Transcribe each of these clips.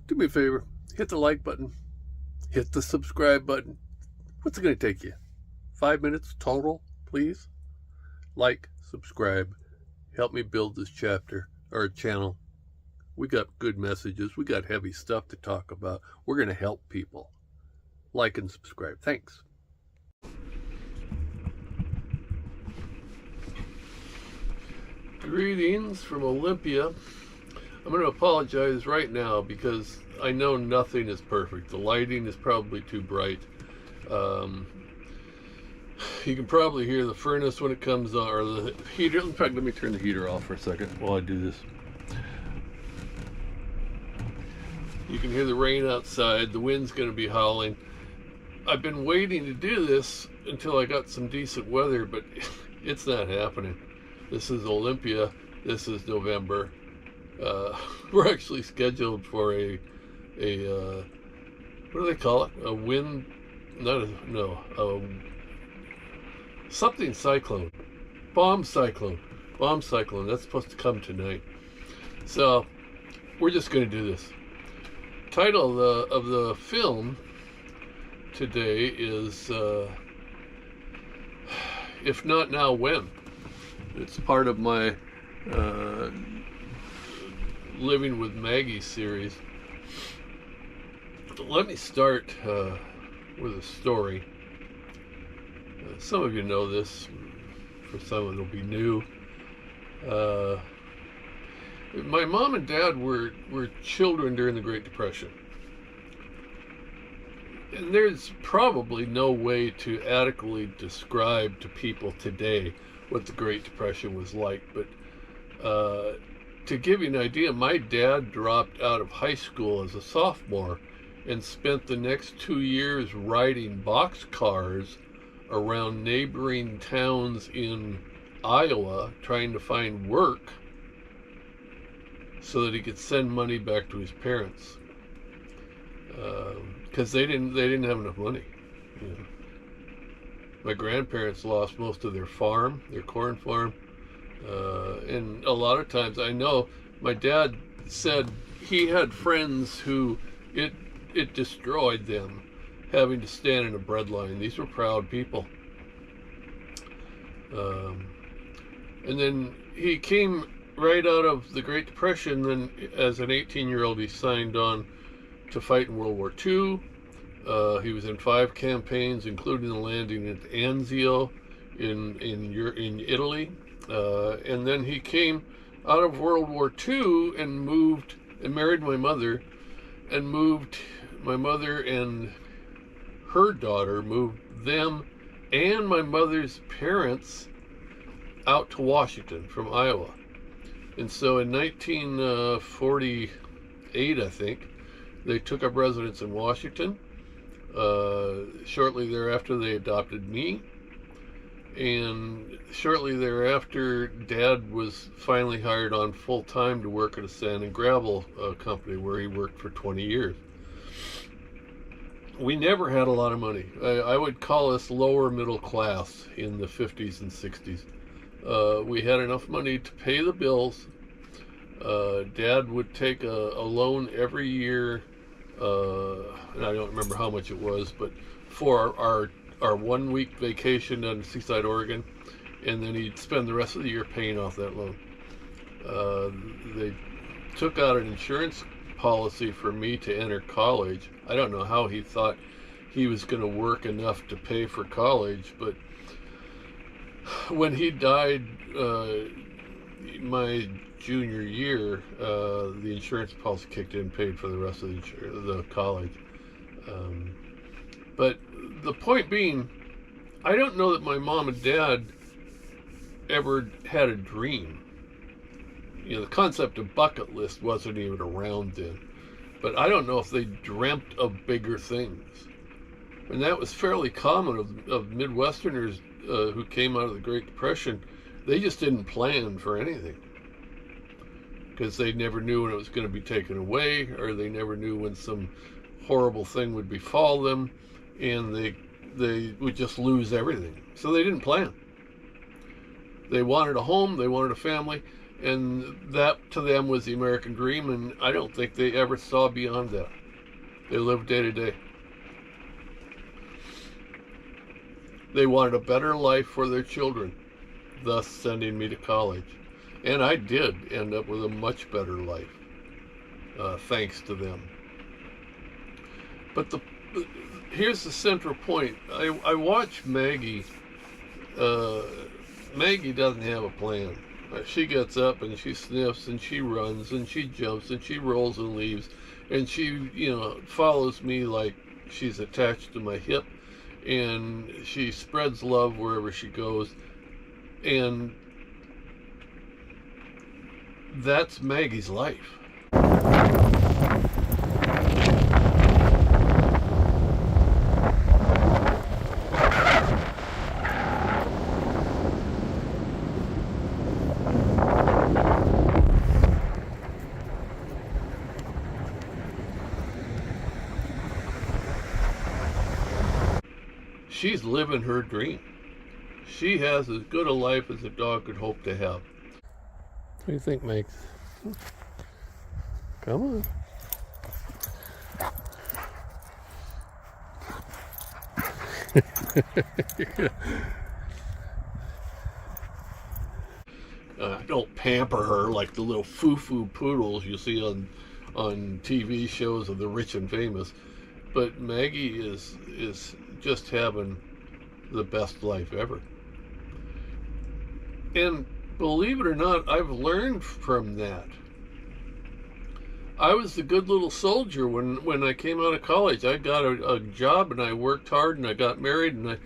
Do me a favor, hit the like button, hit the subscribe button. What's it going to take you? 5 minutes total, please? Like, subscribe, help me build this channel. We got good messages, we got heavy stuff to talk about. We're going to help people. Like and subscribe. Thanks. Greetings from Olympia. I'm going to apologize right now because I know nothing is perfect. The lighting is probably too bright. You can probably hear the furnace when it comes on, or the heater. In fact, let me turn the heater off for a second while I do this. You can hear the rain outside. The wind's going to be howling. I've been waiting to do this until I got some decent weather, but it's not happening. This is Olympia. This is November. We're actually scheduled for a what do they call it? A wind? Something cyclone. Bomb cyclone. That's supposed to come tonight. So we're just going to do this. Title of the film today is If Not Now, When? It's part of my Living with Maggie series. Let me start with a story. Some of you know this. For some it'll be new. My mom and dad were children during the Great Depression. And there's probably no way to adequately describe to people today what the Great Depression was like. But to give you an idea, my dad dropped out of high school as a sophomore and spent the next 2 years riding boxcars around neighboring towns in Iowa trying to find work so that he could send money back to his parents, because they didn't have enough money. You know. My grandparents lost most of their farm, their corn farm, and a lot of times, I know my dad said he had friends who it destroyed them having to stand in a bread line. These were proud people. And then he came right out of the Great Depression. Then as an 18-year-old, he signed on to fight in World War II. He was in 5 campaigns, including the landing at Anzio in Italy. And then he came out of World War II and moved and married my mother, and moved my mother and her daughter, moved them and my mother's parents out to Washington from Iowa. And so in 1948, I think, they took up residence in Washington. Shortly thereafter, they adopted me. And shortly thereafter, Dad was finally hired on full-time to work at a sand and gravel company where he worked for 20 years. We never had a lot of money. I would call us lower middle class in the 50s and 60s. We had enough money to pay the bills. Dad would take a loan every year, and I don't remember how much it was, but for our 1 week vacation in Seaside, Oregon, and then he'd spend the rest of the year paying off that loan. They took out an insurance policy for me to enter college. I don't know how he thought he was going to work enough to pay for college, but when he died my junior year, the insurance policy kicked in and paid for the rest of the college. But the point being, I don't know that my mom and dad ever had a dream. You know, the concept of bucket list wasn't even around then. But I don't know if they dreamt of bigger things. And that was fairly common of Midwesterners who came out of the Great Depression. They just didn't plan for anything, because they never knew when it was going to be taken away, or they never knew when some horrible thing would befall them, and they would just lose everything. So they didn't plan. They wanted a home, they wanted a family, And that to them was the American dream, and I don't think they ever saw beyond that. They lived day to day. They wanted a better life for their children, thus sending me to college. And I did end up with a much better life, thanks to them. But here's the central point. I watch Maggie. Maggie doesn't have a plan. She gets up and she sniffs and she runs and she jumps and she rolls and leaves, and she, follows me like she's attached to my hip, and she spreads love wherever she goes. And that's Maggie's life. She's living her dream. She has as good a life as a dog could hope to have. What do you think, Max? Come on. Don't pamper her like the little foo-foo poodles you see on TV shows of the rich and famous. But Maggie is just having the best life ever. And believe it or not, I've learned from that. I was the good little soldier when I came out of college. I got a job and I worked hard and I got married and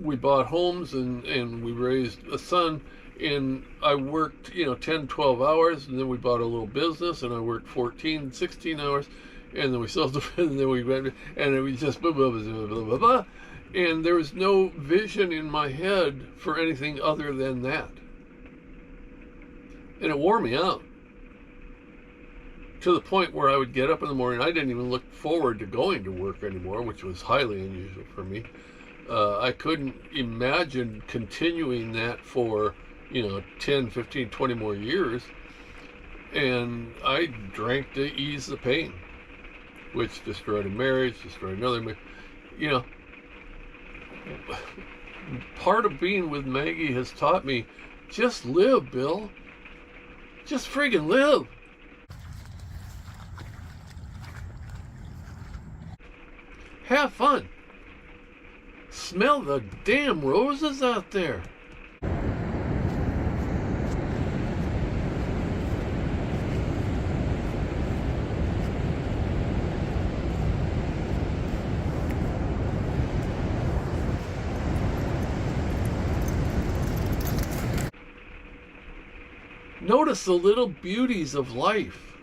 we bought homes and we raised a son, and I worked 10, 12 hours, and then we bought a little business and I worked 14, 16 hours, and then we sold it, and then we went, and it was just blah, blah, blah, blah, blah, blah. And there was no vision in my head for anything other than that. And it wore me out. To the point where I would get up in the morning, I didn't even look forward to going to work anymore, which was highly unusual for me. I couldn't imagine continuing that for, 10, 15, 20 more years. And I drank to ease the pain, which destroyed a marriage, destroyed another marriage. Part of being with Maggie has taught me, just live, Bill. Just friggin' live. Have fun. Smell the damn roses out there. Notice the little beauties of life,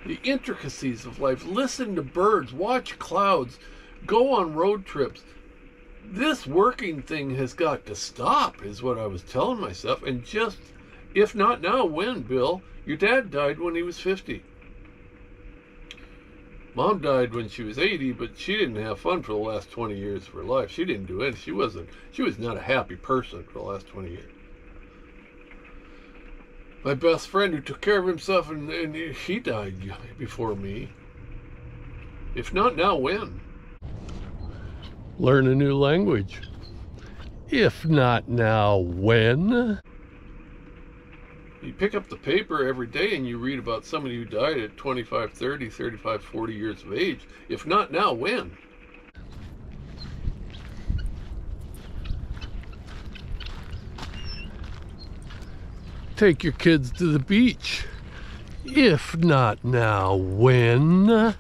the intricacies of life. Listen to birds, watch clouds, go on road trips. This working thing has got to stop, is what I was telling myself. And just, if not now, when, Bill? Your dad died when he was 50. Mom died when she was 80, but she didn't have fun for the last 20 years of her life. She didn't do it. She was not a happy person for the last 20 years. My best friend who took care of himself, and he died before me. If not now, when? Learn a new language. If not now, when? You pick up the paper every day and you read about somebody who died at 25, 30, 35, 40 years of age. If not now, when? Take your kids to the beach. If not now, when?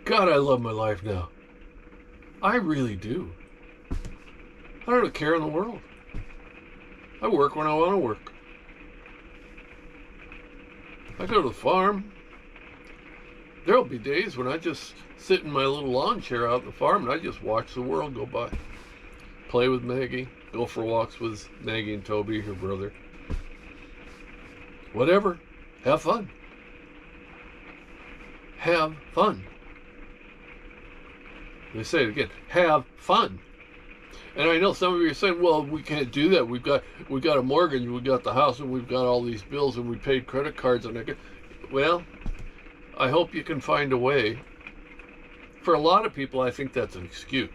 God, I love my life now. I really do. I don't have a care in the world. I work when I want to work. I go to the farm. There'll be days when I just sit in my little lawn chair out at the farm and I just watch the world go by. Play with Maggie. Go for walks with Maggie and Toby, her brother. Whatever. Have fun. Have fun. Let me say it again. Have fun. And I know some of you are saying, well, we can't do that. We've got a mortgage, we've got the house, and we've got all these bills, and we paid credit cards. And well, I hope you can find a way. For a lot of people, I think that's an excuse.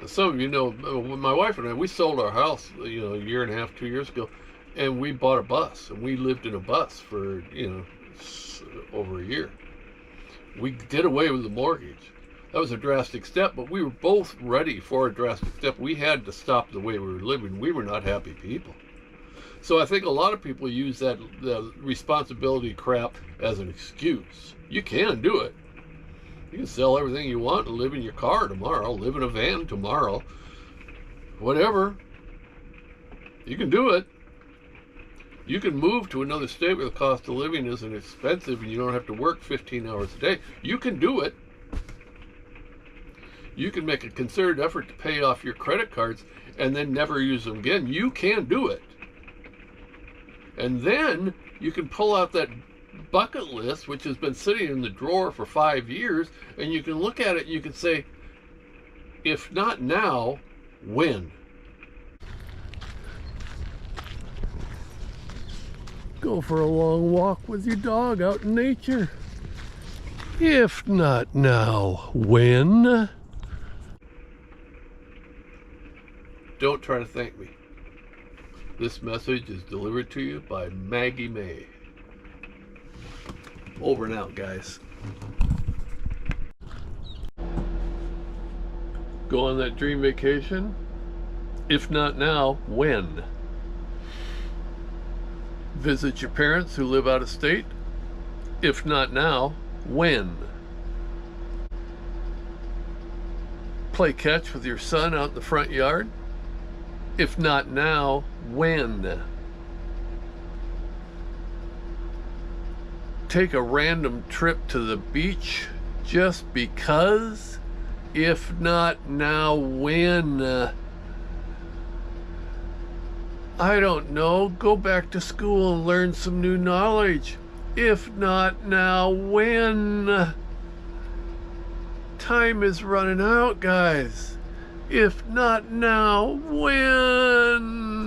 Some of you know, my wife and I, we sold our house, a year and a half, 2 years ago, and we bought a bus, and we lived in a bus for, over a year. We did away with the mortgage. That was a drastic step, but we were both ready for a drastic step. We had to stop the way we were living. We were not happy people. So I think a lot of people use that responsibility crap as an excuse. You can do it. You can sell everything you want and live in your car tomorrow, live in a van tomorrow, whatever. You can do it. You can move to another state where the cost of living isn't expensive and you don't have to work 15 hours a day. You can do it. You can make a concerted effort to pay off your credit cards and then never use them again. You can do it. And then you can pull out that bucket list, which has been sitting in the drawer for 5 years, and you can look at it and you can say, if not now, when? Go for a long walk with your dog out in nature. If not now, when? Don't try to thank me. This message is delivered to you by Maggie May. Over and out, guys. Go on that dream vacation? If not now, when? Visit your parents who live out of state? If not now, when? Play catch with your son out in the front yard? If not now, when? Take a random trip to the beach just because? If not now, when? I don't know. Go back to school and learn some new knowledge. If not now, when? Time is running out, guys. If not now, when?